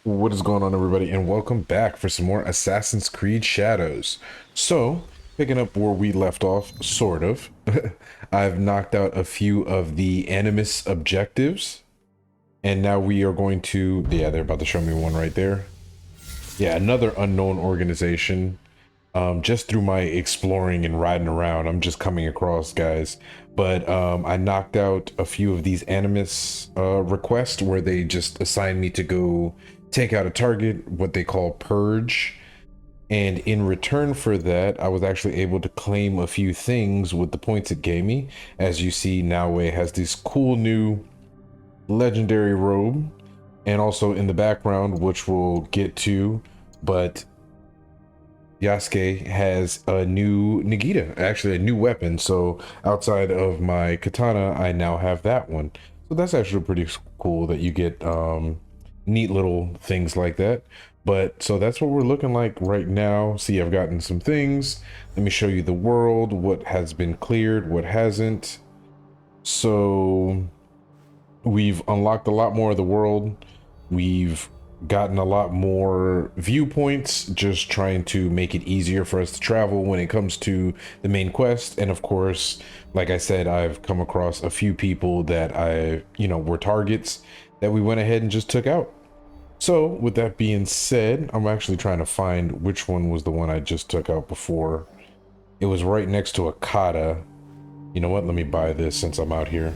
What is going on, everybody, and welcome back for some more Assassin's Creed Shadows. So, picking up where we left off, sort of. I've knocked out a few of the Animus objectives, and now we are going to... Yeah, they're about to show me one right there. Yeah, another unknown organization. Just through my exploring and riding around, I'm just coming across guys. But I knocked out a few of these Animus requests where they just assigned me to go take out a target, what they call purge. And in return for that, I was actually able to claim a few things with the points it gave me. As you see, now it has this cool new legendary robe, and also in the background, which we'll get to, but Yasuke has a new Nagita, actually a new weapon. So outside of my katana, I now have that one. So that's actually pretty cool that you get neat little things like that. But so that's what we're looking like right now. See, I've gotten some things. Let me show you the world, what has been cleared, what hasn't. So we've unlocked a lot more of the world. We've gotten a lot more viewpoints, just trying to make it easier for us to travel when it comes to the main quest. And of course, like I said, I've come across a few people that were targets that we went ahead and just took out. So with that being said, I'm actually trying to find which one was the one I just took out before. It was right next to a kata. You know what? Let me buy this since I'm out here.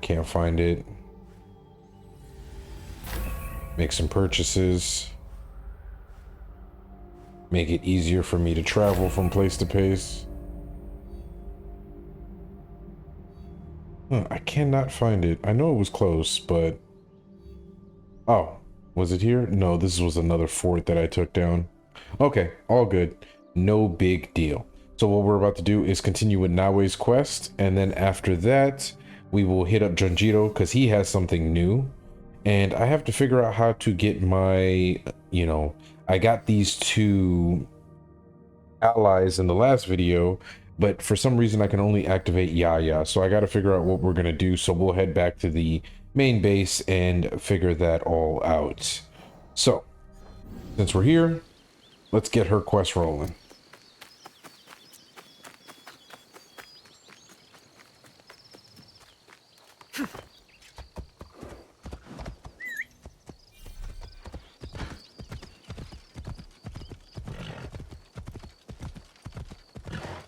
Can't find it. Make some purchases. Make it easier for me to travel from place to place. I cannot find it. I know it was close, but... Oh, was it here? No, this was another fort that I took down. Okay, all good. No big deal. So what we're about to do is continue with Nawe's quest, and then after that, we will hit up Junjito because he has something new. And I have to figure out how to get my, I got these two allies in the last video, but for some reason I can only activate Yaya. So I got to figure out what we're going to do. So we'll head back to the main base and figure that all out. So since we're here, let's get her quest rolling.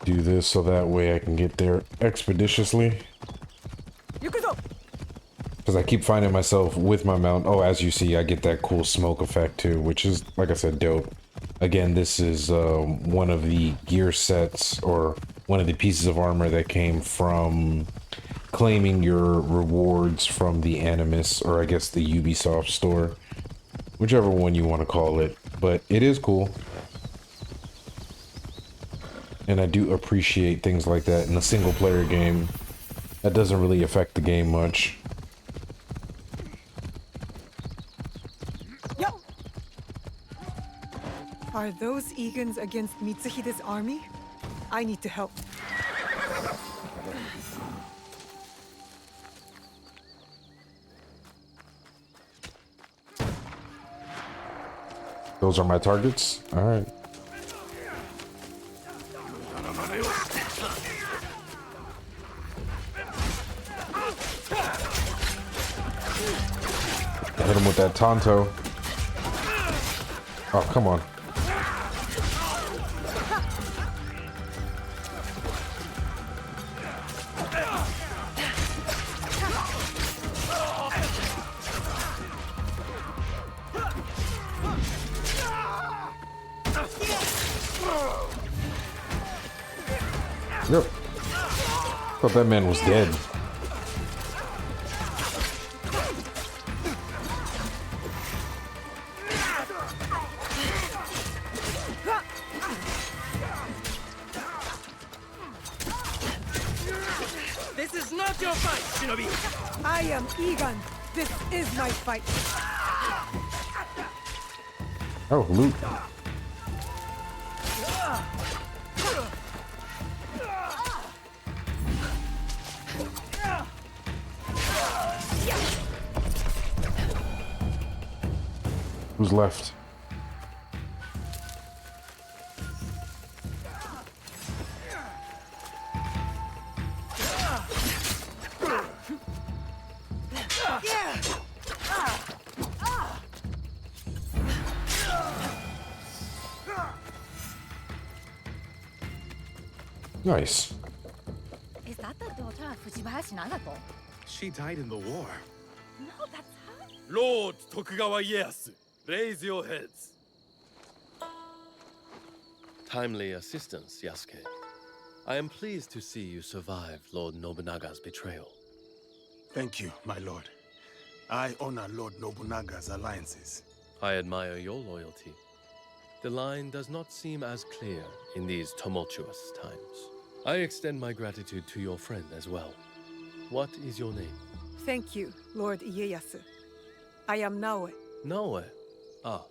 Do this so that way I can get there expeditiously. Because I keep finding myself with my mount. Oh, as you see, I get that cool smoke effect too, which is, like I said, dope. Again, this is one of the gear sets, or one of the pieces of armor that came from claiming your rewards from the Animus, or I guess the Ubisoft store. Whichever one you want to call it. But it is cool. And I do appreciate things like that in a single player game. That doesn't really affect the game much. Are those Egans against Mitsuhide's army? I need to help. Those are my targets? Alright. Hit him with that Tonto. Oh, come on. Yep. Thought that man was dead. This is not your fight, Shinobi! I am Egan. This is my fight. Oh, loot. Who's left? Nice. Is that the daughter of Fujibayashi Nagato? She died in the war. No, that's her. Lord Tokugawa Ieyasu, raise your heads. Timely assistance, Yasuke. I am pleased to see you survive Lord Nobunaga's betrayal. Thank you, my lord. I honor Lord Nobunaga's alliances. I admire your loyalty. The line does not seem as clear in these tumultuous times. I extend my gratitude to your friend as well. What is your name? Thank you, Lord Ieyasu. I am Naoe. Naoe. Ah,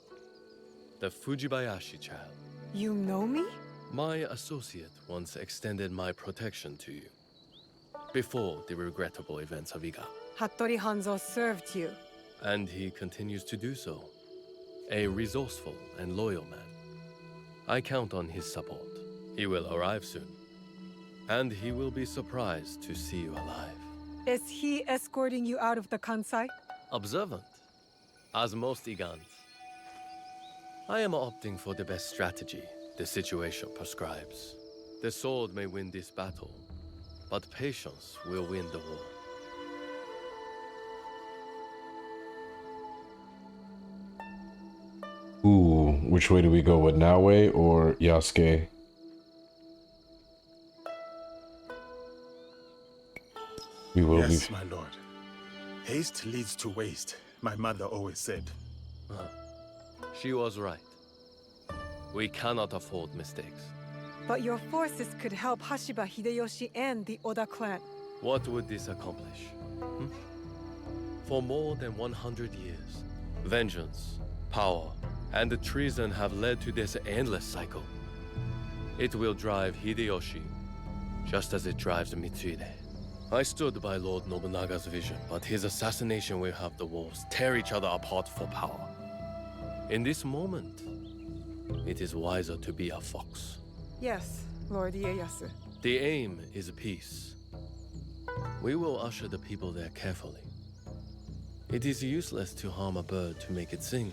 the Fujibayashi child. You know me? My associate once extended my protection to you. Before the regrettable events of Iga. Hattori Hanzo served you. And he continues to do so. A resourceful and loyal man. I count on his support. He will arrive soon. And he will be surprised to see you alive. Is he escorting you out of the Kansai? Observant, as most Igans. I am opting for the best strategy the situation prescribes. The sword may win this battle, but patience will win the war. Ooh, which way do we go? With Naoe or Yasuke? We will Yes, be. my lord. Haste leads to waste, my mother always said. She was right. We cannot afford mistakes. But your forces could help Hashiba Hideyoshi and the Oda clan. What would this accomplish? For more than 100 years, vengeance, power, and treason have led to this endless cycle. It will drive Hideyoshi, just as it drives Mitsuhide. I stood by Lord Nobunaga's vision, but his assassination will have the wolves tear each other apart for power. In this moment, it is wiser to be a fox. Yes, Lord Ieyasu. The aim is peace. We will usher the people there carefully. It is useless to harm a bird to make it sing.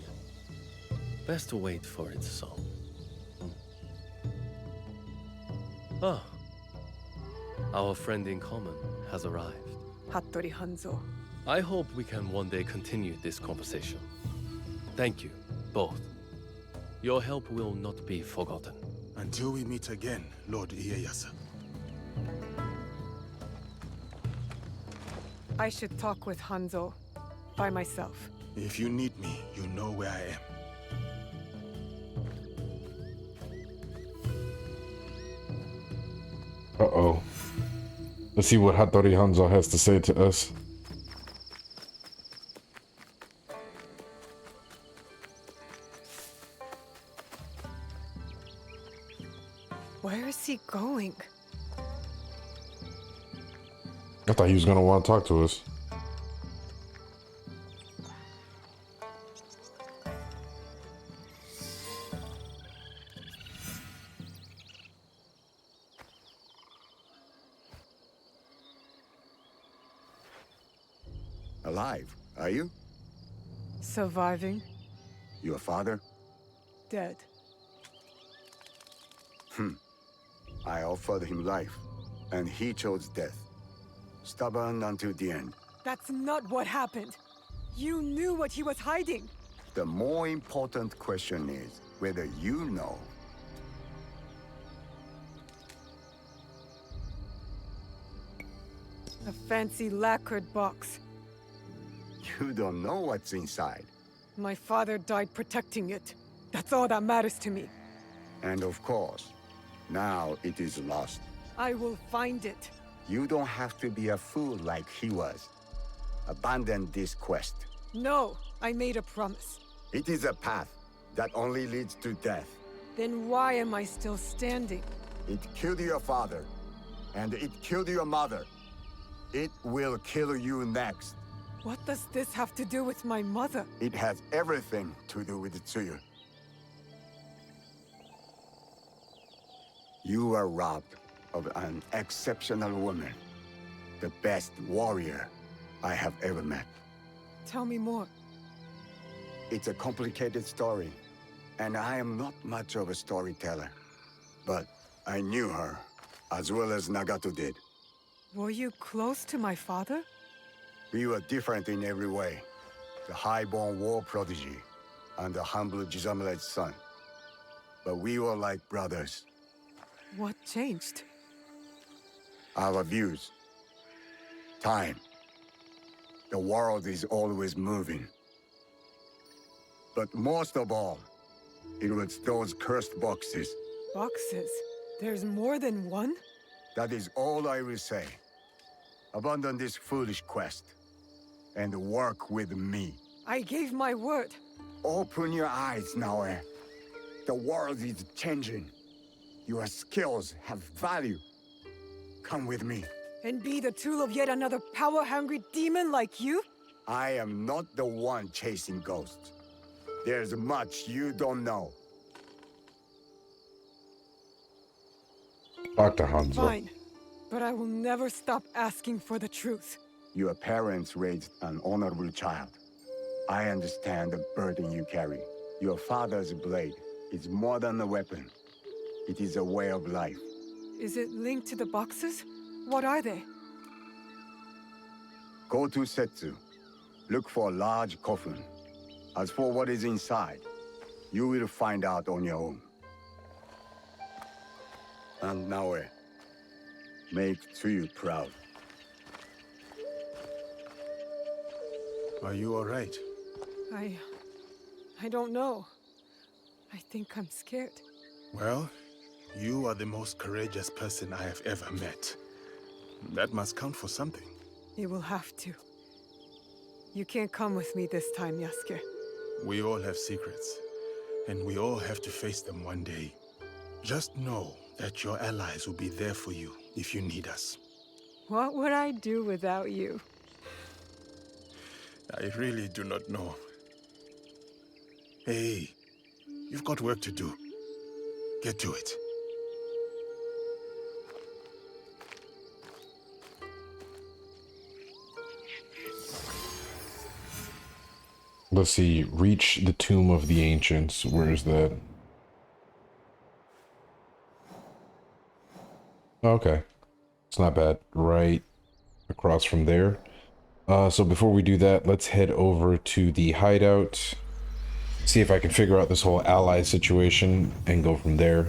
Best to wait for its song. Ah, our friend in common has arrived. Hattori Hanzo. I hope we can one day continue this conversation. Thank you, both. Your help will not be forgotten. Until we meet again, Lord Ieyasu. I should talk with Hanzo by myself. If you need me, you know where I am. Uh-oh. Let's see what Hattori Hanzo has to say to us. Where is he going? I thought he was gonna want to talk to us. Alive, are you? Surviving, Your father? dead. I offered him life, and he chose death. Stubborn until the end. That's not what happened. You knew what he was hiding. The more important question is whether you know. A fancy lacquered box. You don't know what's inside. My father died protecting it. That's all that matters to me. And of course, now it is lost. I will find it. You don't have to be a fool like he was. Abandon this quest. No, I made a promise. It is a path that only leads to death. Then why am I still standing? It killed your father, and it killed your mother. It will kill you next. What does this have to do with my mother? It has everything to do with Tsuyu. You were robbed of an exceptional woman. The best warrior I have ever met. Tell me more. It's a complicated story, and I am not much of a storyteller. But I knew her, as well as Nagato did. Were you close to my father? We were different in every way. The high-born war prodigy, and the humble Jizamure's son. But we were like brothers. What changed? Our views. Time. The world is always moving. But most of all, it was those cursed boxes. Boxes? There's more than one? That is all I will say. Abandon this foolish quest, and work with me. I gave my word. Open your eyes, Naoe. The world is changing. Your skills have value. Come with me. And be the tool of yet another power-hungry demon like you? I am not the one chasing ghosts. There's much you don't know. Dr. Hanzo. Fine. But I will never stop asking for the truth. Your parents raised an honorable child. I understand the burden you carry. Your father's blade is more than a weapon. It is a way of life. Is it linked to the boxes? What are they? Go to Setsu. Look for a large coffin. As for what is inside, you will find out on your own. And Naoe, make Tsuyu proud. Are you all right? I don't know. I think I'm scared. Well, you are the most courageous person I have ever met. That must count for something. It will have to. You can't come with me this time, Yasuke. We all have secrets, and we all have to face them one day. Just know that your allies will be there for you if you need us. What would I do without you? I really do not know. Hey, you've got work to do. Get to it. Let's see. Reach the Tomb of the Ancients. Where is that? Okay. It's not bad. Right across from there. So before we do that, let's head over to the hideout. See if I can figure out this whole ally situation and go from there.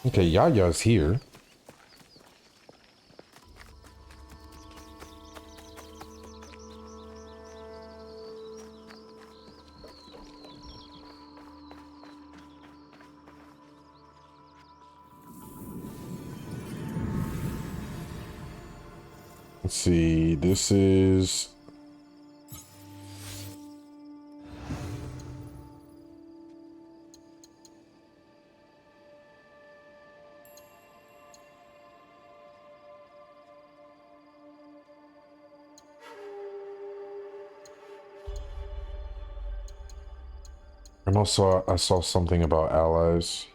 Okay, Yaya's here. Let's see, this is... And also, I saw something about allies.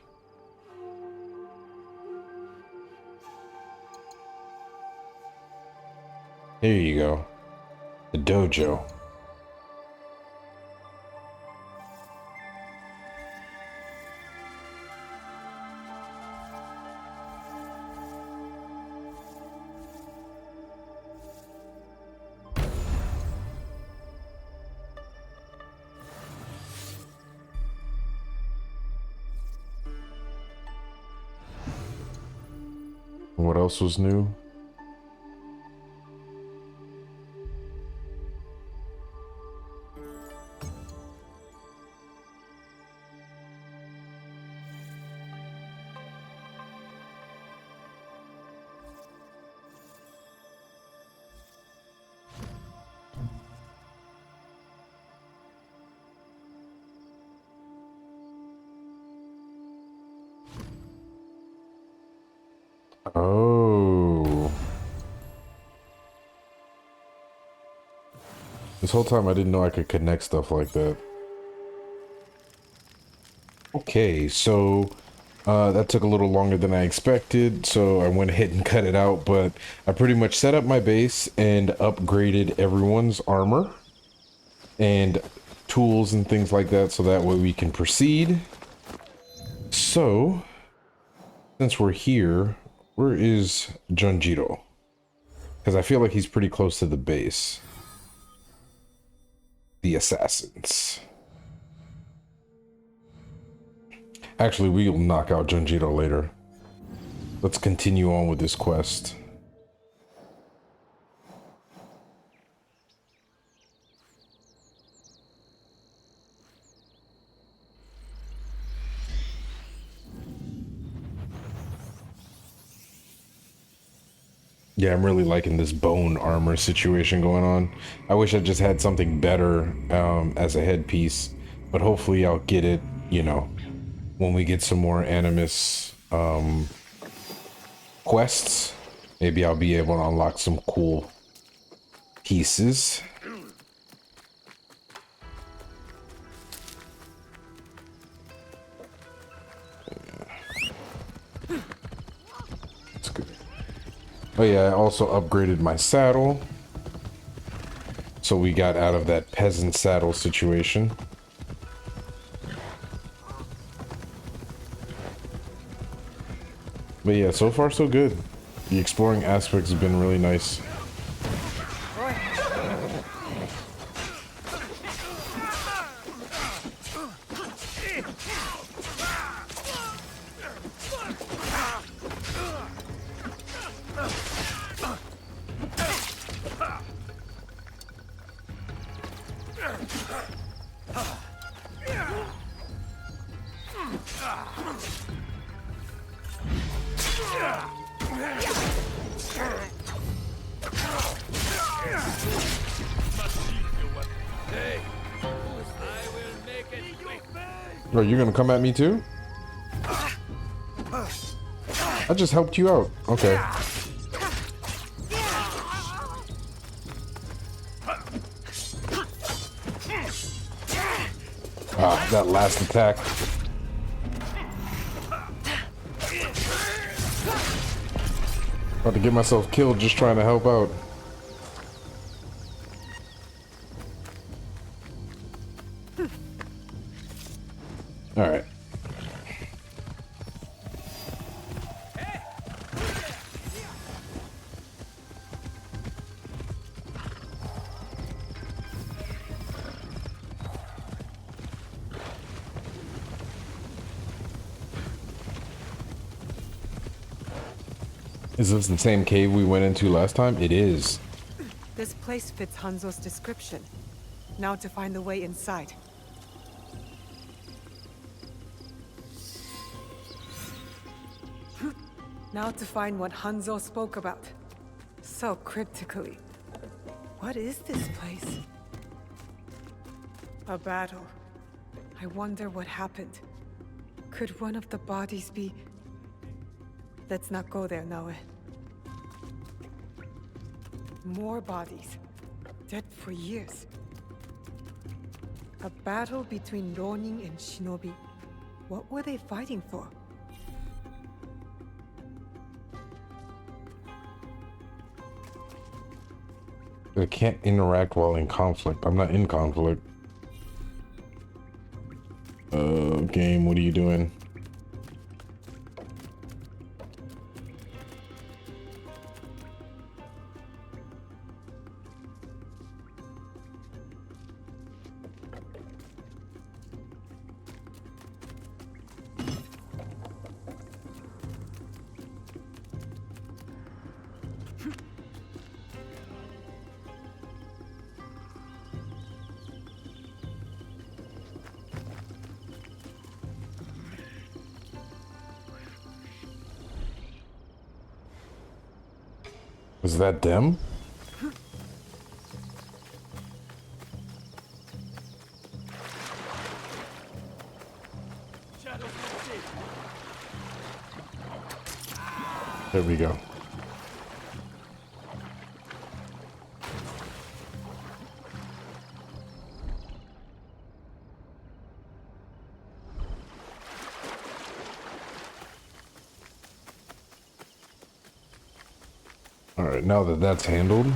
There you go. The dojo. What else was new? Oh. This whole time I didn't know I could connect stuff like that. Okay, so that took a little longer than I expected, so I went ahead and cut it out, but I pretty much set up my base and upgraded everyone's armor and tools and things like that, so that way we can proceed. So, since we're here, where is Junjiro? Because I feel like he's pretty close to the base. The assassins. Actually, we'll knock out Junjiro later. Let's continue on with this quest. Yeah, I'm really liking this bone armor situation going on. I wish I just had something better as a headpiece, but hopefully I'll get it, you know, when we get some more Animus quests. Maybe I'll be able to unlock some cool pieces. That's good. Oh yeah, I also upgraded my saddle. So we got out of that peasant saddle situation. But yeah, so far so good. The exploring aspects have been really nice. Bro, you're gonna come at me too? I just helped you out. Okay. Ah, that last attack. About to get myself killed just trying to help out. All right. Is this the same cave we went into last time? It is. This place fits Hanzo's description. Now to find the way inside. Now to find what Hanzo spoke about. So cryptically. What is this place? A battle. I wonder what happened. Could one of the bodies be... Let's not go there, Naue. More bodies. Dead for years. A battle between Ronin and Shinobi. What were they fighting for? I can't interact while in conflict. I'm not in conflict. Game, what are you doing? Is that them? There we go. All right, now that that's handled,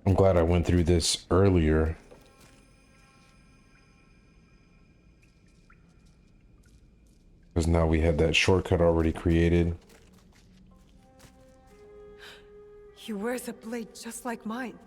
I'm glad I went through this earlier. Because now we had that shortcut already created. He wears a blade just like mine.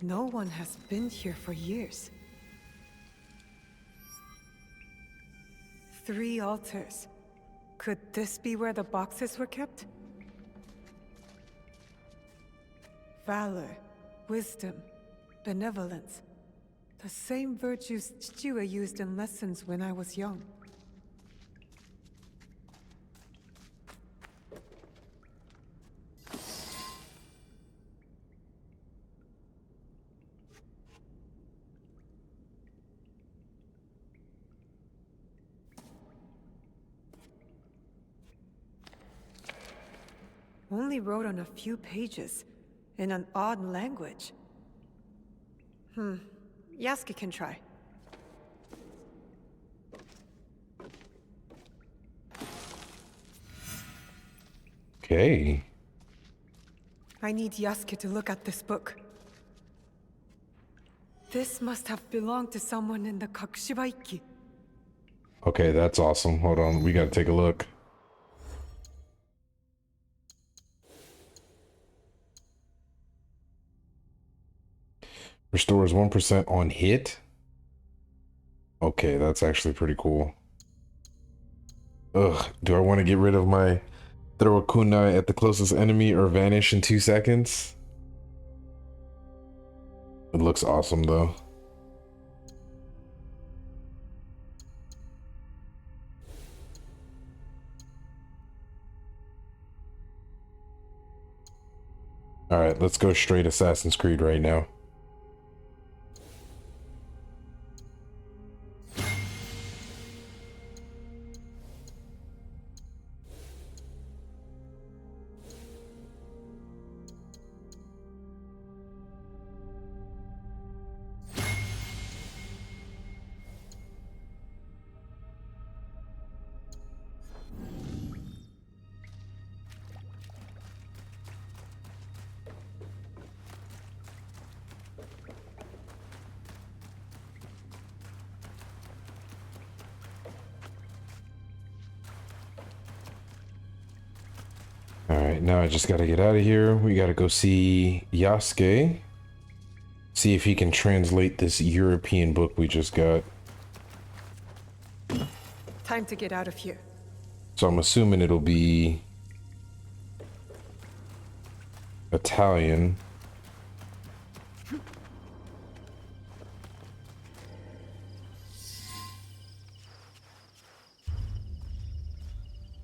No one has been here for years. 3 altars. Could this be where the boxes were kept? Valor, wisdom, benevolence. The same virtues Chichiwa used in lessons when I was young. Only wrote on a few pages, in an odd language. Yasuke can try. Okay. I need Yasuke to look at this book. This must have belonged to someone in the Kakushibaiki. Okay, that's awesome. Hold on, we gotta take a look. Restores 1% on hit. Okay, that's actually pretty cool. Ugh, do I want to get rid of my throw a kunai at the closest enemy or vanish in 2 seconds? It looks awesome though. All right, let's go straight Assassin's Creed right now. Alright, now I just gotta get out of here. We gotta go see Yasuke. See if he can translate this European book we just got. Time to get out of here. So I'm assuming it'll be Italian.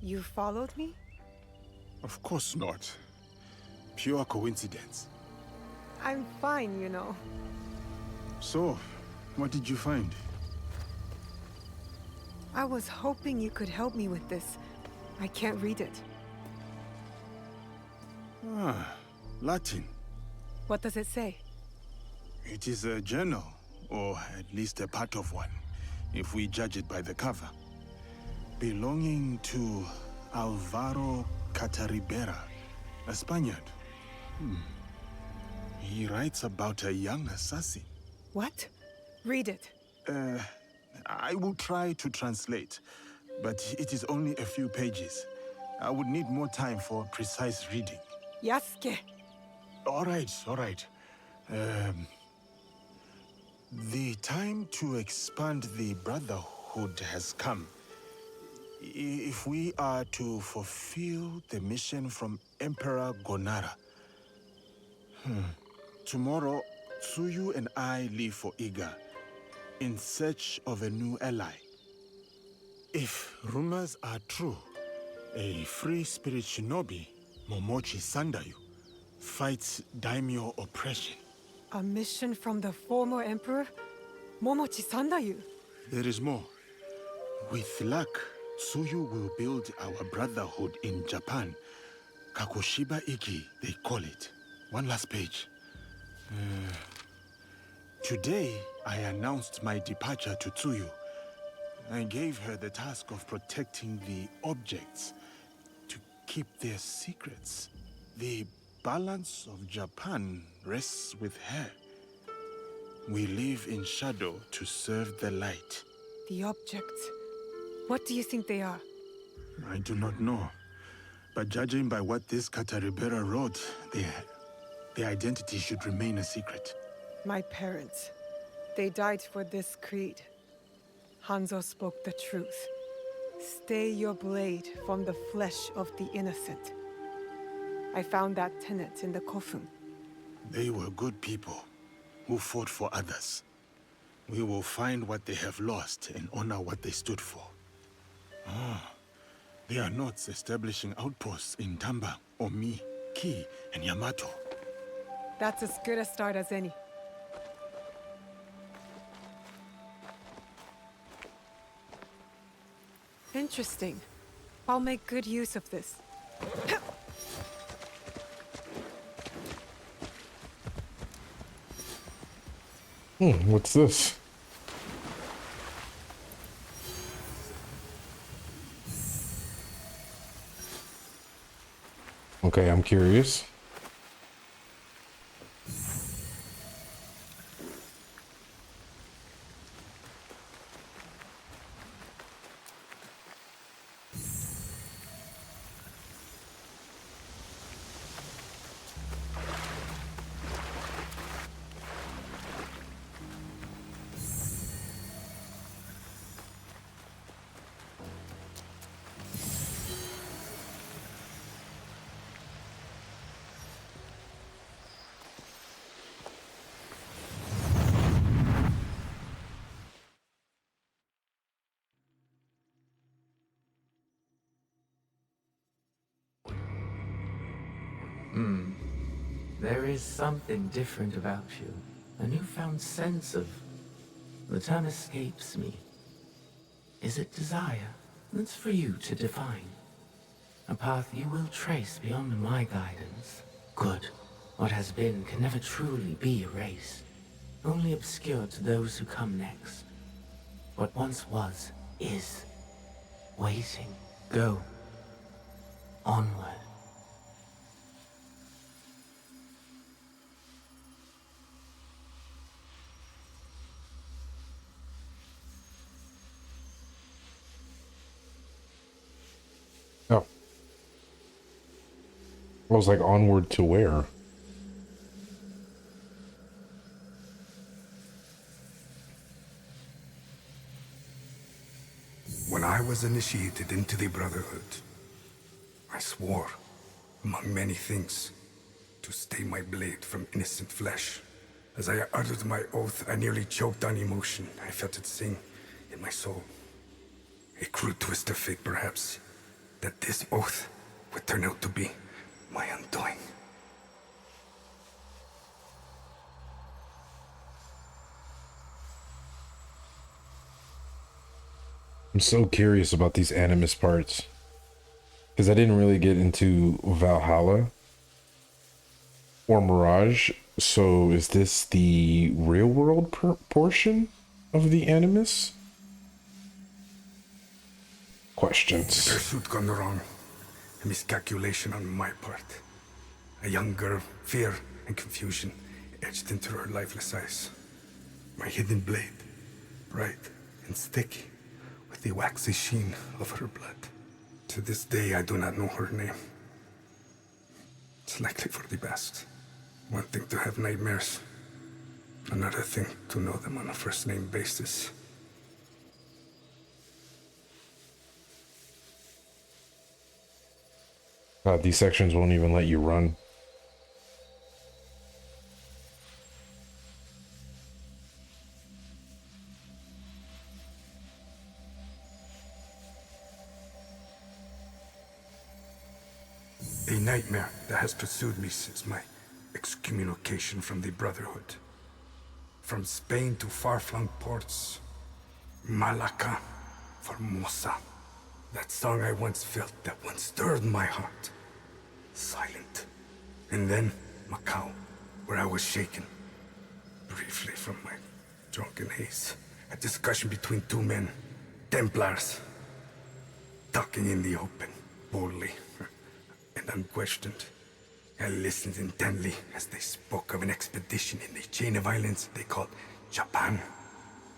You followed me? Of course not. Pure coincidence. I'm fine, you know. So, what did you find? I was hoping you could help me with this. I can't read it. Ah, Latin. What does it say? It is a journal, or at least a part of one, if we judge it by the cover. Belonging to Alvaro Cataribera, a Spaniard. He writes about a young assassin. What? Read it. I will try to translate, but it is only a few pages. I would need more time for precise reading. Yasuke. All right, all right. The time to expand the Brotherhood has come. If we are to fulfill the mission from Emperor Gonara. Tomorrow, Tsuyu and I leave for Iga, in search of a new ally. If rumors are true, a free spirit shinobi, Momochi Sandayu, fights daimyo oppression. A mission from the former emperor? Momochi Sandayu? There is more. With luck, Tsuyu will build our brotherhood in Japan. Kakushiba Iki, they call it. One last page. Today, I announced my departure to Tsuyu. I gave her the task of protecting the objects, to keep their secrets. The balance of Japan rests with her. We live in shadow to serve the light. The objects. What do you think they are? I do not know. But judging by what this Kataribera wrote, their identity should remain a secret. My parents. They died for this creed. Hanzo spoke the truth. Stay your blade from the flesh of the innocent. I found that tenet in the Kofun. They were good people who fought for others. We will find what they have lost and honor what they stood for. They are not establishing outposts in Tamba, Omi, Ki, and Yamato. That's as good a start as any. Interesting. I'll make good use of this. What's this? Okay, I'm curious. There is something different about you. A newfound sense of... The term escapes me. Is it desire? That's for you to define. A path you will trace beyond my guidance. Good. What has been can never truly be erased. Only obscured to those who come next. What once was, is. Waiting. Go. Onward. Oh. I was like, onward to where? When I was initiated into the Brotherhood, I swore, among many things, to stay my blade from innocent flesh. As I uttered my oath, I nearly choked on emotion. I felt it sing in my soul. A cruel twist of fate, perhaps, that this oath would turn out to be my undoing. I'm so curious about these Animus parts. Because I didn't really get into Valhalla or Mirage. So is this the real world portion of the Animus? Questions. The pursuit gone wrong. A miscalculation on my part. A young girl, fear and confusion etched into her lifeless eyes. My hidden blade, bright and sticky with the waxy sheen of her blood. To this day, I do not know her name. It's likely for the best. One thing to have nightmares, another thing to know them on a first-name basis. God, these sections won't even let you run. A nightmare that has pursued me since my excommunication from the Brotherhood. From Spain to far-flung ports, Malacca, Formosa. That song I once felt, that once stirred my heart. Silent. And then Macau, where I was shaken. Briefly from my drunken haze. A discussion between two men, Templars. Talking in the open, boldly, and unquestioned. I listened intently as they spoke of an expedition in the chain of islands they called Japan.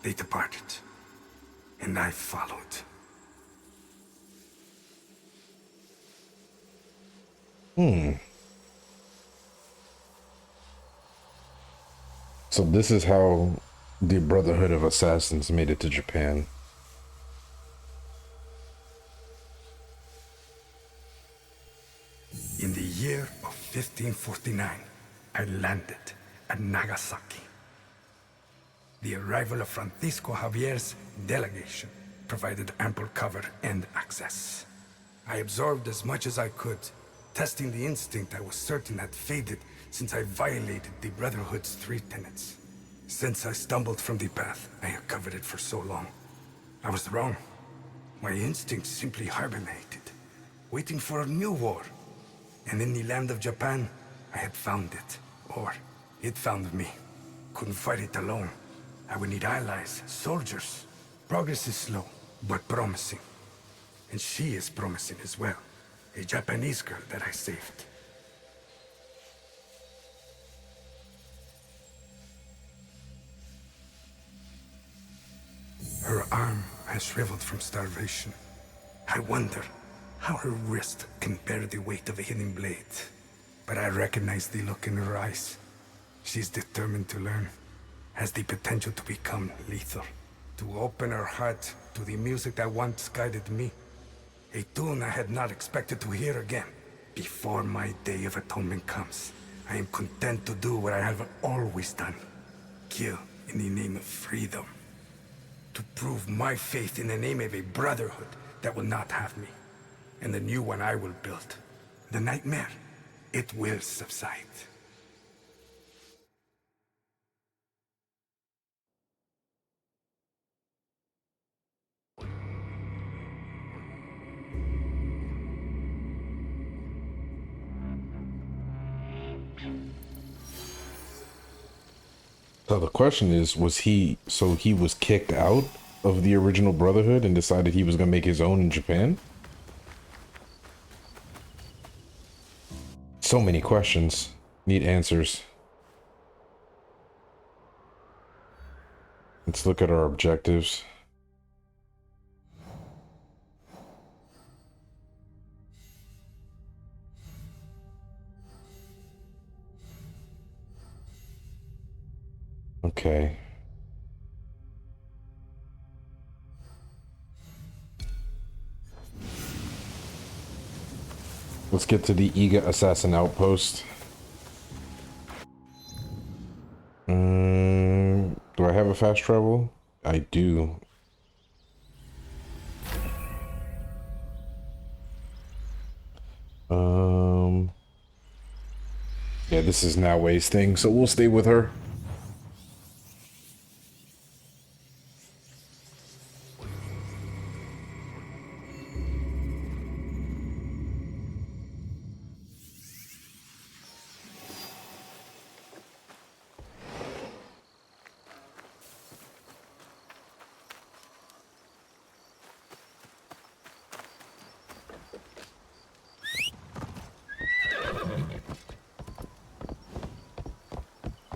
They departed, and I followed. So this is how the Brotherhood of Assassins made it to Japan. In the year of 1549, I landed at Nagasaki. The arrival of Francisco Javier's delegation provided ample cover and access. I absorbed as much as I could, testing the instinct I was certain had faded since I violated the Brotherhood's 3 tenets. Since I stumbled from the path, I had covered it for so long. I was wrong. My instincts simply hibernated, waiting for a new war. And in the land of Japan, I had found it. Or, it found me. Couldn't fight it alone. I would need allies, soldiers. Progress is slow, but promising. And she is promising as well. A Japanese girl that I saved. Her arm has shriveled from starvation. I wonder how her wrist can bear the weight of a hidden blade. But I recognize the look in her eyes. She's determined to learn. Has the potential to become lethal. To open her heart to the music that once guided me. A tune I had not expected to hear again. Before my day of atonement comes, I am content to do what I have always done. Kill in the name of freedom. To prove my faith in the name of a brotherhood that will not have me. And the new one I will build. The nightmare, it will subside. So the question is, he was kicked out of the original Brotherhood and decided he was going to make his own in Japan? So many questions. Need answers. Let's look at our objectives. Okay. Let's get to the Iga Assassin Outpost. Do I have a fast travel? I do. Yeah, this is Naoe's thing, so we'll stay with her.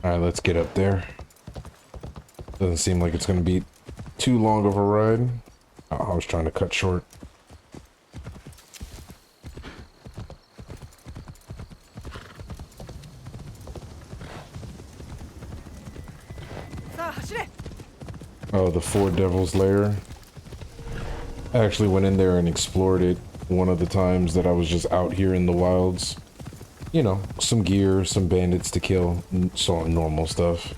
Alright, let's get up there. Doesn't seem like it's gonna be too long of a ride. Oh, I was trying to cut short. Oh, the Four Devils Lair. I actually went in there and explored it one of the times that I was just out here in the wilds. You know, some gear, some bandits to kill, so normal stuff.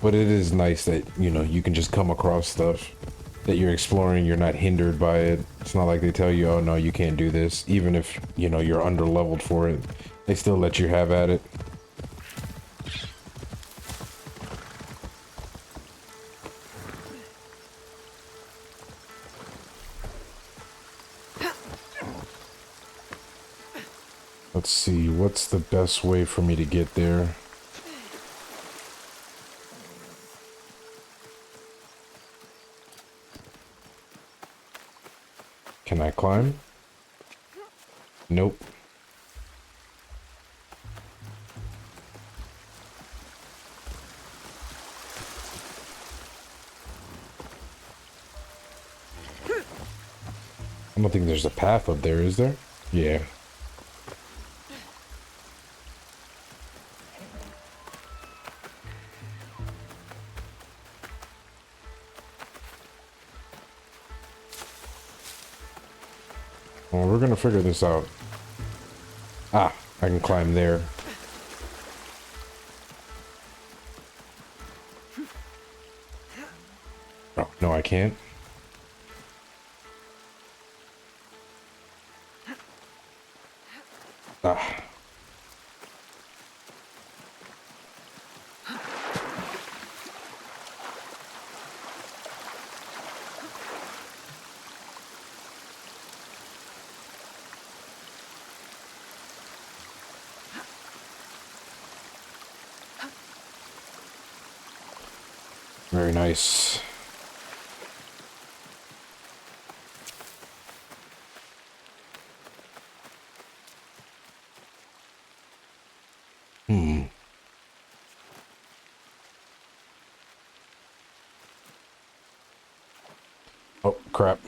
But it is nice that, you know, you can just come across stuff that you're exploring, you're not hindered by it. It's not like they tell you, oh no, you can't do this. Even if, you know, you're under leveled for it, they still let you have at it. Let's see, what's the best way for me to get there? Can I climb? Nope. I don't think there's a path up there, is there? Yeah. Well, we're gonna figure this out. Ah, I can climb there. Oh, no, I can't. Ah. Very nice. Oh, crap.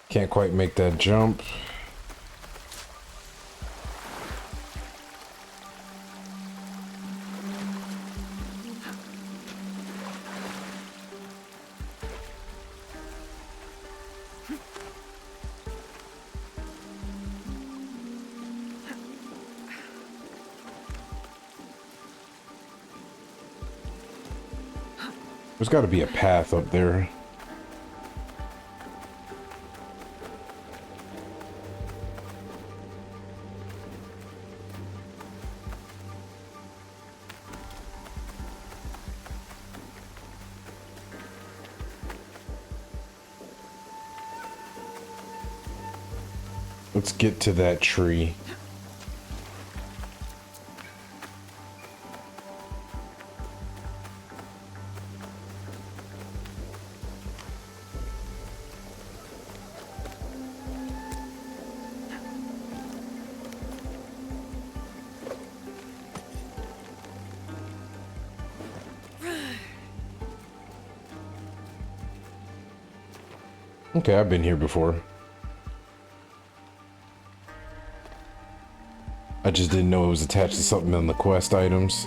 Can't quite make that jump. There's got to be a path up there. Let's get to that tree. Okay, I've been here before. I just didn't know it was attached to something on the quest items.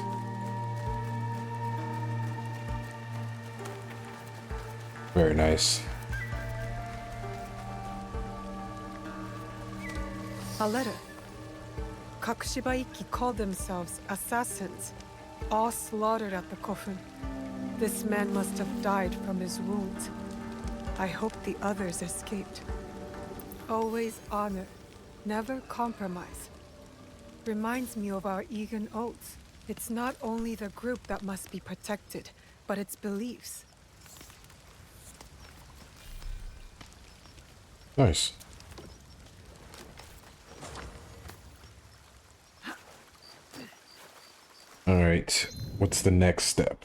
Very nice. A letter. Kakushibaiki called themselves assassins, all slaughtered at the coffin. This man must have died from his wounds. I hope the others escaped. Always honor, never compromise. Reminds me of our Egan oaths. It's not only the group that must be protected, but its beliefs. Nice. All right, what's the next step?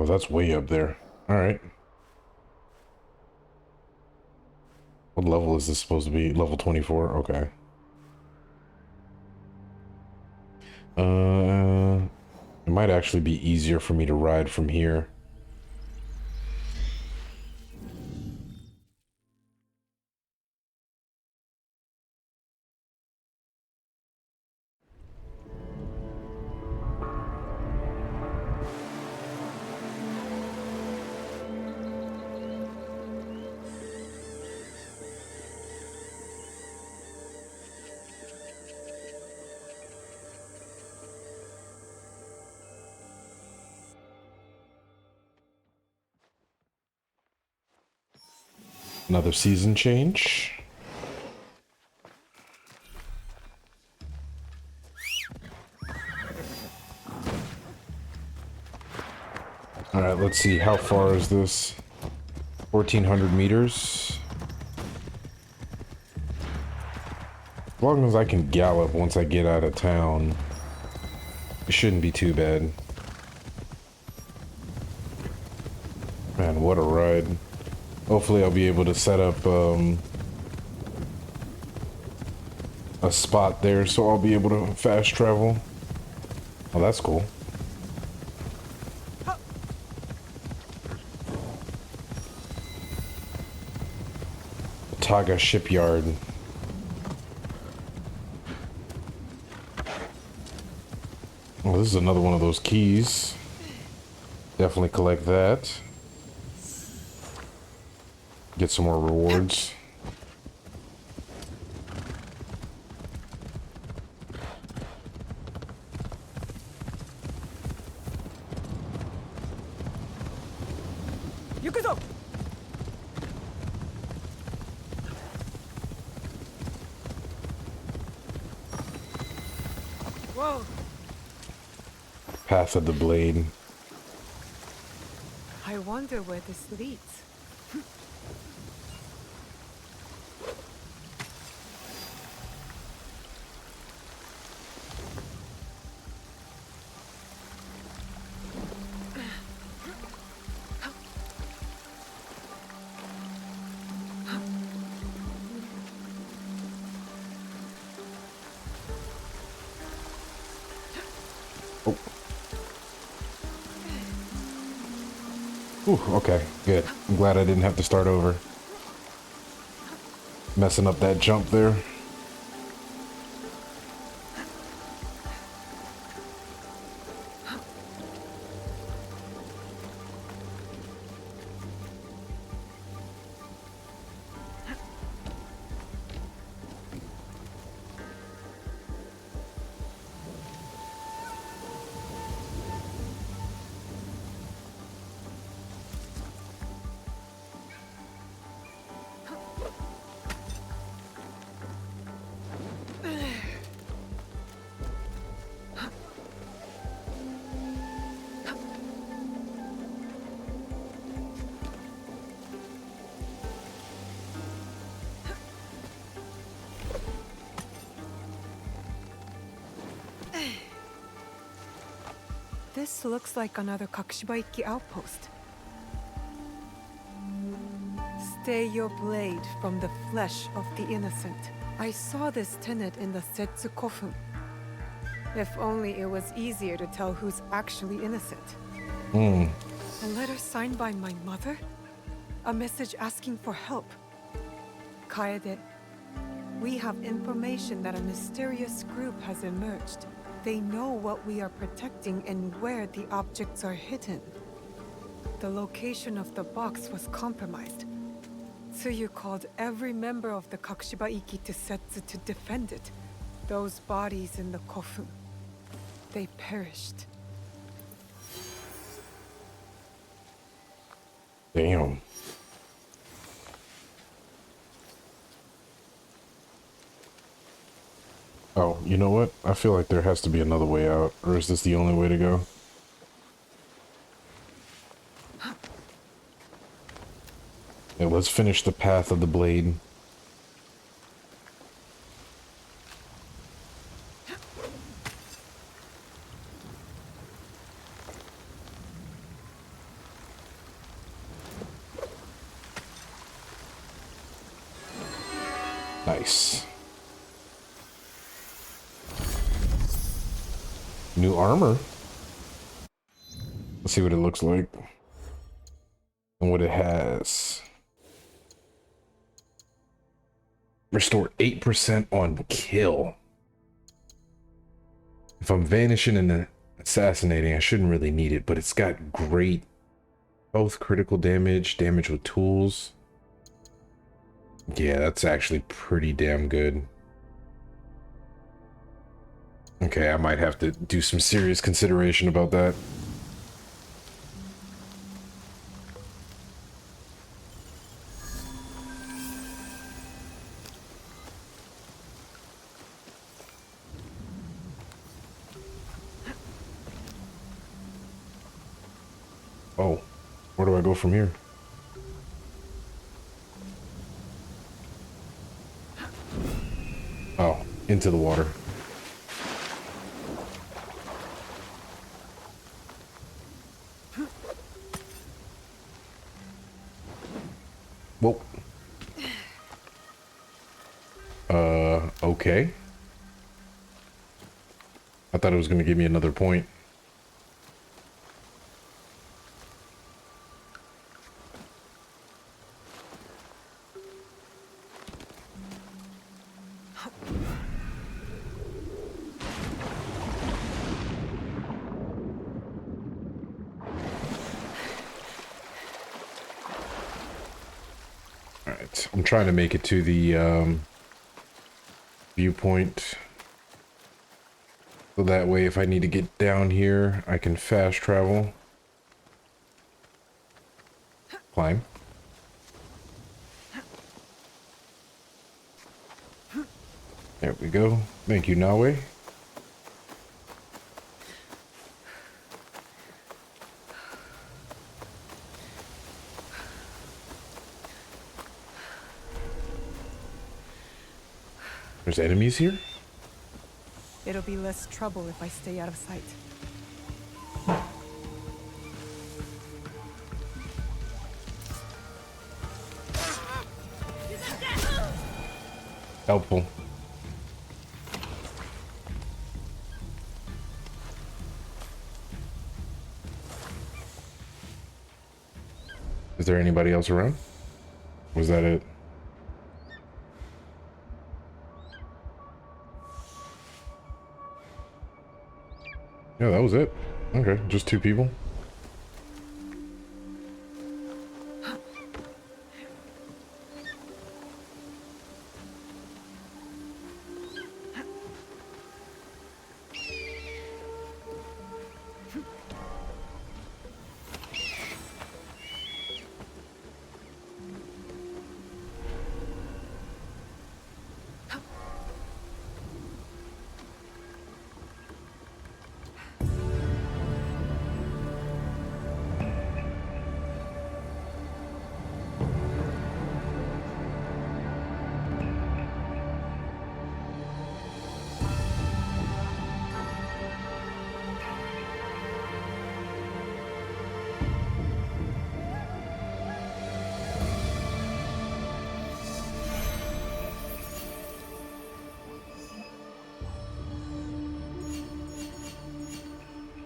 Oh, that's way up there. All right. What level is this supposed to be? Level 24? Okay. It might actually be easier for me to ride from here. Another season change. All right, let's see. How far is this? 1,400 meters. As long as I can gallop once I get out of town, it shouldn't be too bad. Man, what a ride. Hopefully I'll be able to set up a spot there so I'll be able to fast travel. Oh, that's cool. Taga Shipyard. Well, this is another one of those keys. Definitely collect that. Get some more rewards. Whoa! Path of the Blade. I wonder where this leads. Oh. Ooh, okay, good. I'm glad I didn't have to start over. Messing up that jump there. This looks like another Kakushibaiki outpost. Stay your blade from the flesh of the innocent. I saw this tenet in the Setsu Kofun. If only it was easier to tell who's actually innocent. A letter signed by my mother? A message asking for help. Kaede, we have information that a mysterious group has emerged. They know what we are protecting and where the objects are hidden. The location of the box was compromised. Tsuyu called every member of the Kakushibaiki to Setsu to defend it. Those bodies in the Kofun. They perished. Damn. Oh, you know what? I feel like there has to be another way out. Or is this the only way to go? Yeah, let's finish the Path of the Blade. Nice. New armor. Let's see what it looks like and what it has. Restore 8% on kill. If I'm vanishing and assassinating, I shouldn't really need it, but it's got great both critical damage, damage with tools. Yeah, that's actually pretty damn good. Okay, I might have to do some serious consideration about that. Oh, where do I go from here? Oh, into the water. Whoa. Okay. I thought it was going to give me another point. Alright, I'm trying to make it to the viewpoint. So that way if I need to get down here, I can fast travel. Climb. There we go. Thank you, Nawe. There's enemies here? It'll be less trouble if I stay out of sight. Helpful. Is there anybody else around? Was that it? Yeah, that was it. Okay, just two people.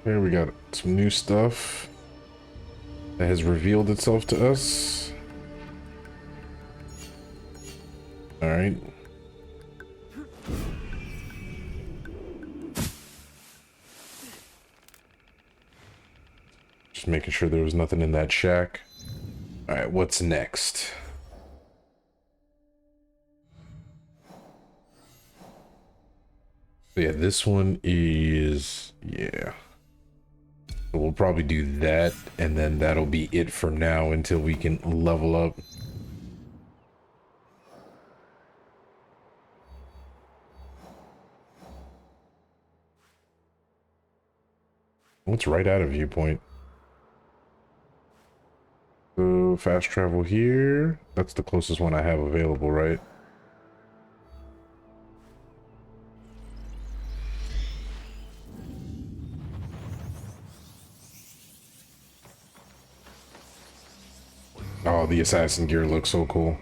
Here we got some new stuff that has revealed itself to us. All right. Just making sure there was nothing in that shack. All right, what's next? So yeah, this one is, yeah. So we'll probably do that, and then that'll be it for now until we can level up. What's right out of viewpoint? So fast travel here. That's the closest one I have available, right? Oh, the assassin gear looks so cool.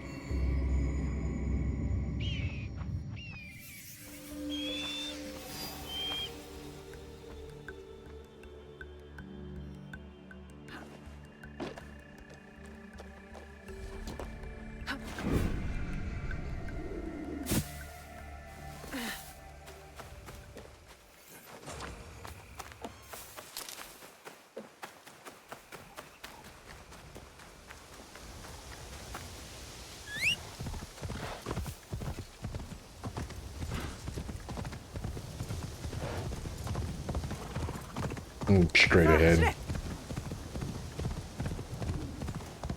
Straight ahead.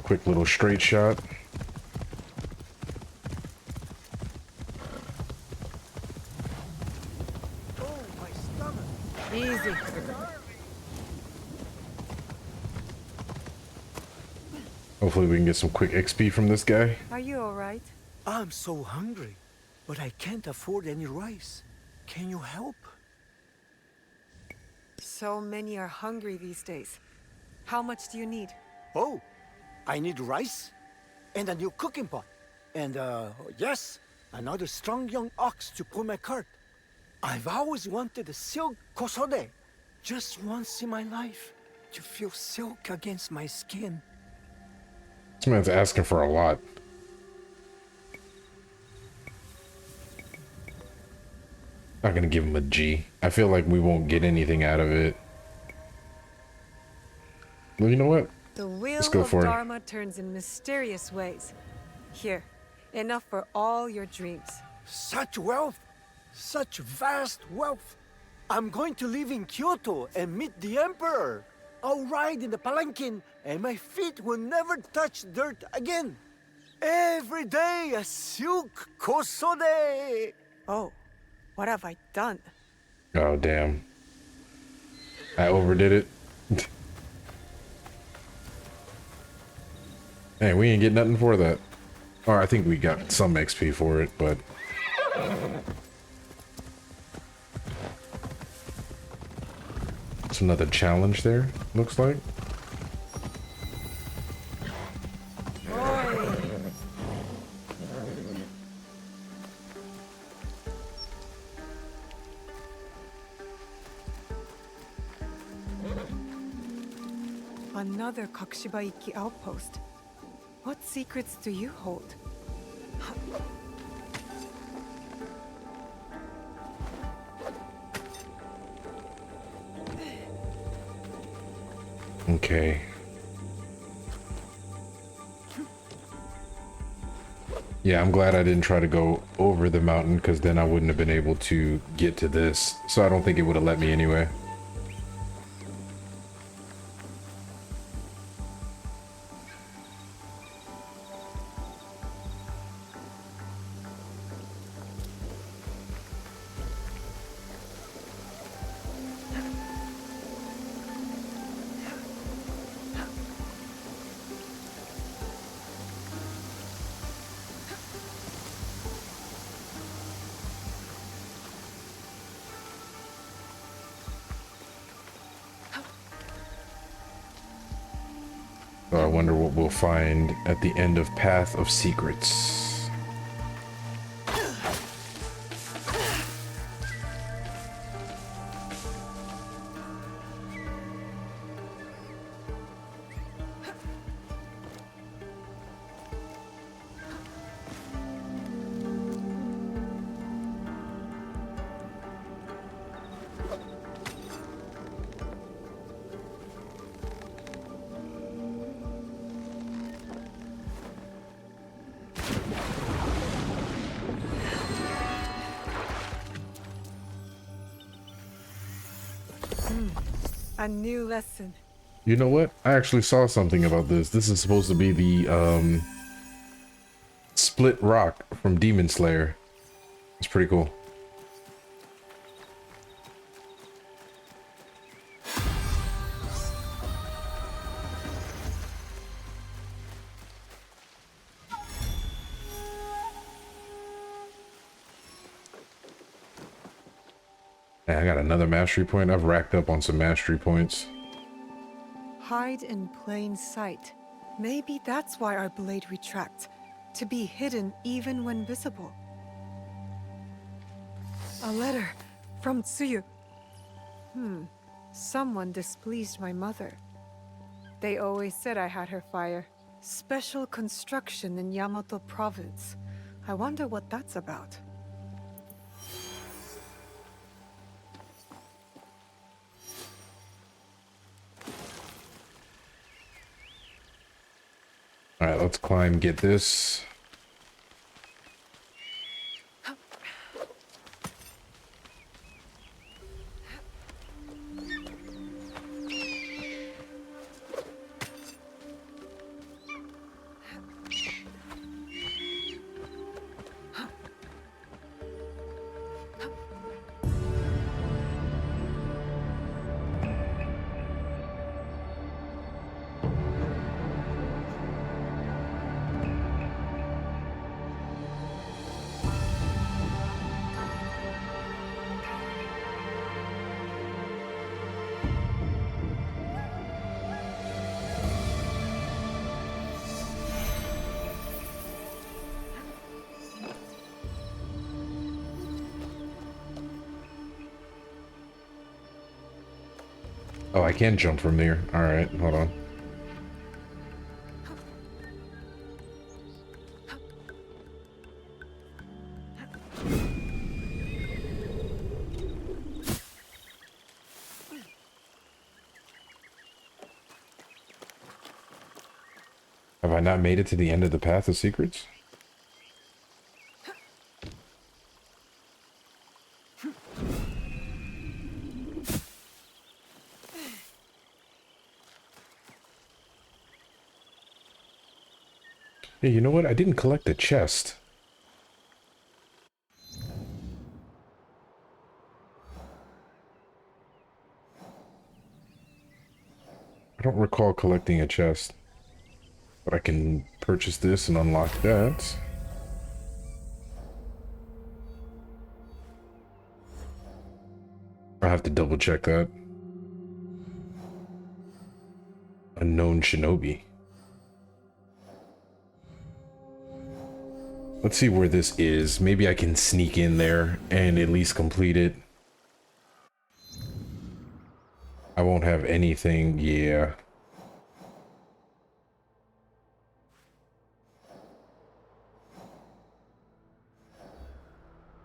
Quick little straight shot. Easy. Hopefully we can get some quick XP from this guy. Are you alright? I'm so hungry, but I can't afford any rice. Can you help? So many are hungry these days. How much do you need? Oh, I need rice and a new cooking pot. And, yes, another strong young ox to pull my cart. I've always wanted a silk kosode. Just once in my life, to feel silk against my skin. This man's asking for a lot. Not gonna give him a G. I feel like we won't get anything out of it. Well, you know what? The wheel Let's go of for it. Dharma turns in mysterious ways. Here, enough for all your dreams. Such wealth! Such vast wealth! I'm going to live in Kyoto and meet the Emperor. I'll ride in the palanquin and my feet will never touch dirt again. Every day a silk kosode! Oh, what have I done? Oh, damn. I overdid it. Hey, we ain't get nothing for that. Or I think we got some XP for it, but... It's another challenge there, looks like. Another Kakushibaiki outpost. What secrets do you hold? Okay. Yeah, I'm glad I didn't try to go over the mountain, because then I wouldn't have been able to get to this. So I don't think it would have let me anyway. So I wonder what we'll find at the end of Path of Secrets. A new lesson. You know what? I actually saw something about this. This is supposed to be the split rock from Demon Slayer. It's pretty cool. Man, I got another mastery point. I've racked up on some mastery points. Hide in plain sight. Maybe that's why our blade retracts. To be hidden even when visible. A letter from Tsuyu. Someone displeased my mother. They always said I had her fire. Special construction in Yamato province. I wonder what that's about. All right, let's climb, get this. Oh, I can jump from there. Alright, hold on. Have I not made it to the end of the Path of Secrets? Hey, you know what? I didn't collect the chest. I don't recall collecting a chest. But I can purchase this and unlock that. I'll have to double check that. Unknown Shinobi. Let's see where this is. Maybe I can sneak in there and at least complete it. I won't have anything, yeah.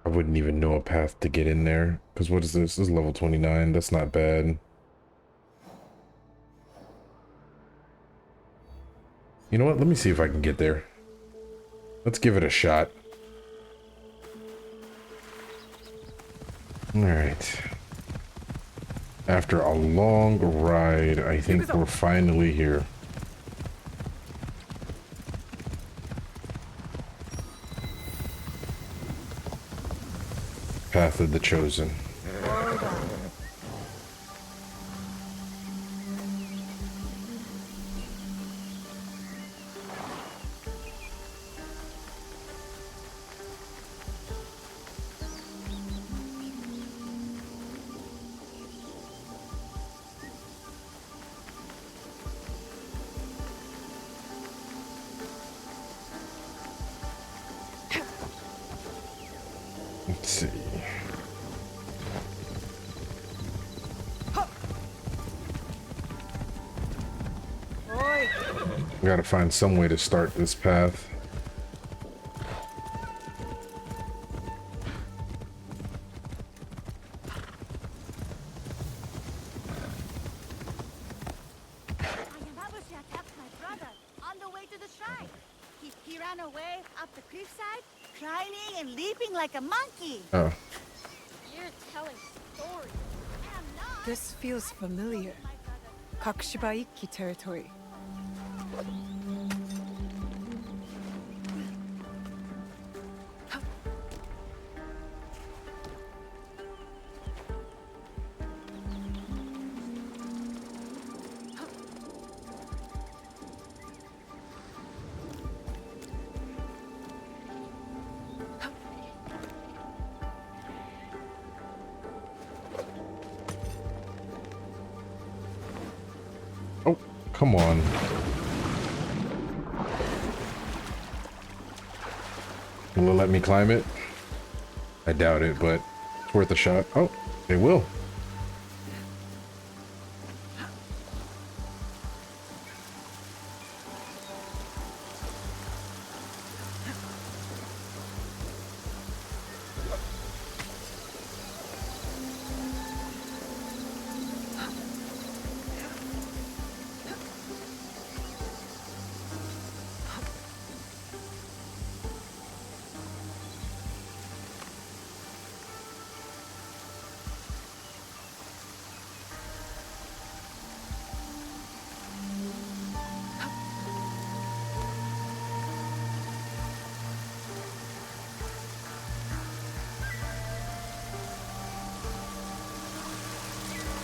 I wouldn't even know a path to get in there. Because what is this? This is level 29. That's not bad. You know what? Let me see if I can get there. Let's give it a shot. Alright. After a long ride, I think we're finally here. Path of the Chosen. Let's see. We gotta find some way to start this path. Ayababushi attacked my brother on the way to the shrine. He ran away up the cliffside, climbing and leaping like a monkey. Oh. You're telling stories. This feels familiar. Kakushiba-ikki territory. Oh, come on. Will it let me climb it? I doubt it, but it's worth a shot. Oh, it will.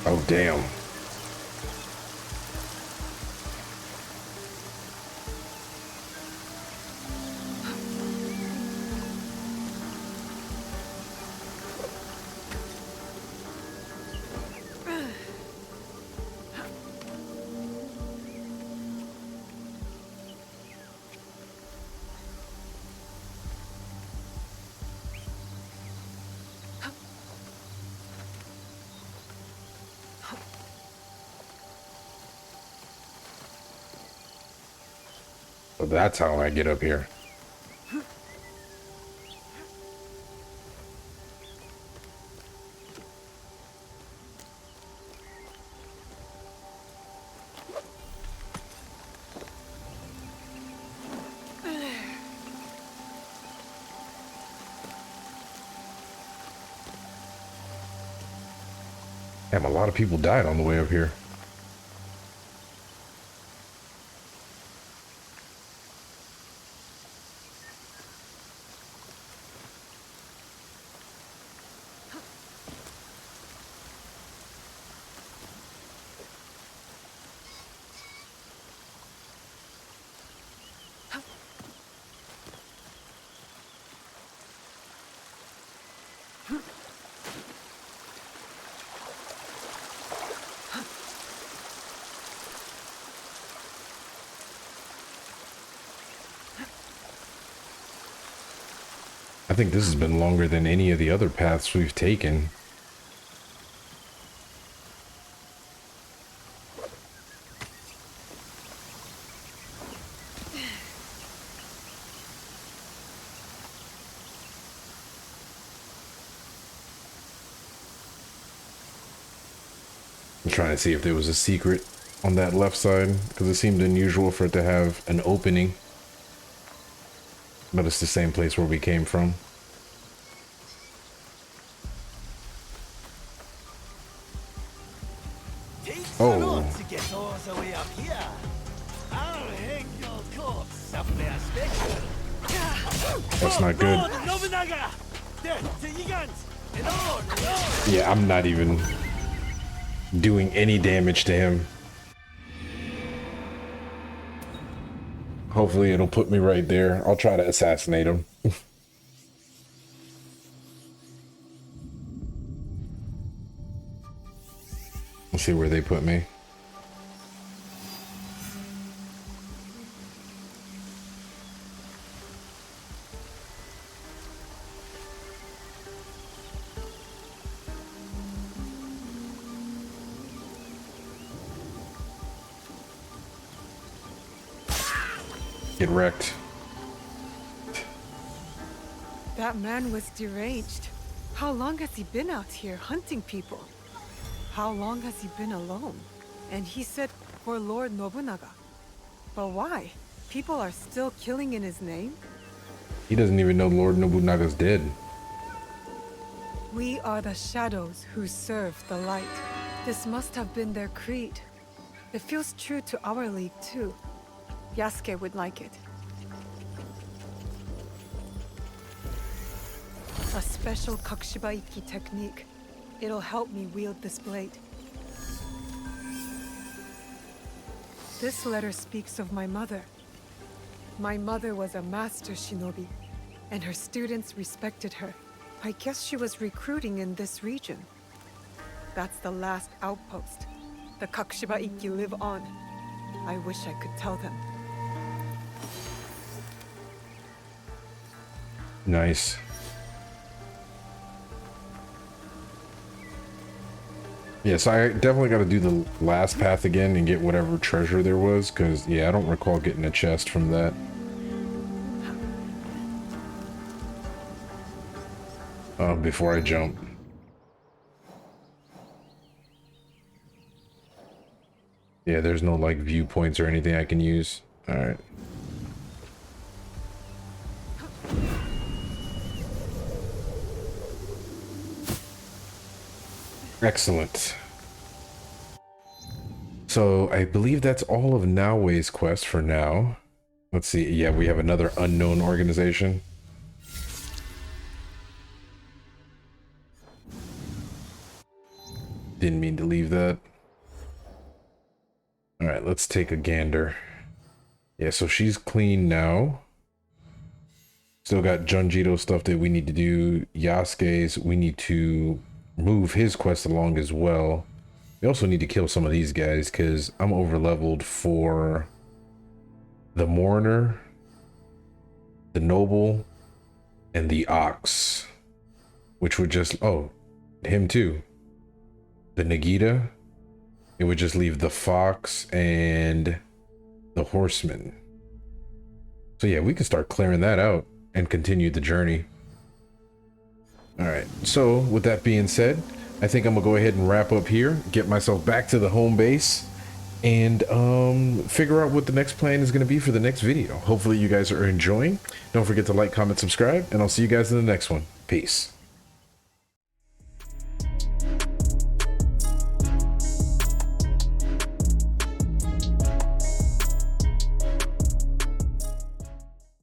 Oh, damn. So that's how I get up here. Damn, a lot of people died on the way up here. I think this has been longer than any of the other paths we've taken. I'm trying to see if there was a secret on that left side, because it seemed unusual for it to have an opening. But it's the same place where we came from. Oh. To get all the way up here. I'll hang your corpse somewhere special. That's not good. Yeah, I'm not even doing any damage to him. Hopefully it'll put me right there. I'll try to assassinate him. Let's see where they put me. Get wrecked. That man was deranged. How long has he been out here hunting people? How long has he been alone? And he said for Lord Nobunaga. But why? People are still killing in his name? He doesn't even know Lord Nobunaga's dead. We are the shadows who serve the light. This must have been their creed. It feels true to our league too. Yasuke would like it. A special Kakushibaiki technique. It'll help me wield this blade. This letter speaks of my mother. My mother was a master shinobi, and her students respected her. I guess she was recruiting in this region. That's the last outpost. The Kakushibaiki live on. I wish I could tell them. Nice. Yeah, so I definitely got to do the last path again and get whatever treasure there was, because, yeah, I don't recall getting a chest from that. Before I jump. Yeah, there's no, like, viewpoints or anything I can use. Alright. Excellent. So I believe that's all of Naoe's quest for now. Let's see. Yeah, we have another unknown organization. Didn't mean to leave that. All right, let's take a gander. Yeah, so she's clean now. Still got Junjito stuff that we need to do. Yasuke's, we need to move his quest along as well. We also need to kill some of these guys because I'm over leveled for the Mourner, the Noble, and the Ox, which would just, oh, him too. The Nagita, it would just leave the Fox and the Horseman. So yeah, we can start clearing that out and continue the journey. All right, so with that being said, I think I'm gonna go ahead and wrap up here, get myself back to the home base, and figure out what the next plan is gonna be for the next video. Hopefully you guys are enjoying. Don't forget to like, comment, subscribe, and I'll see you guys in the next one. Peace.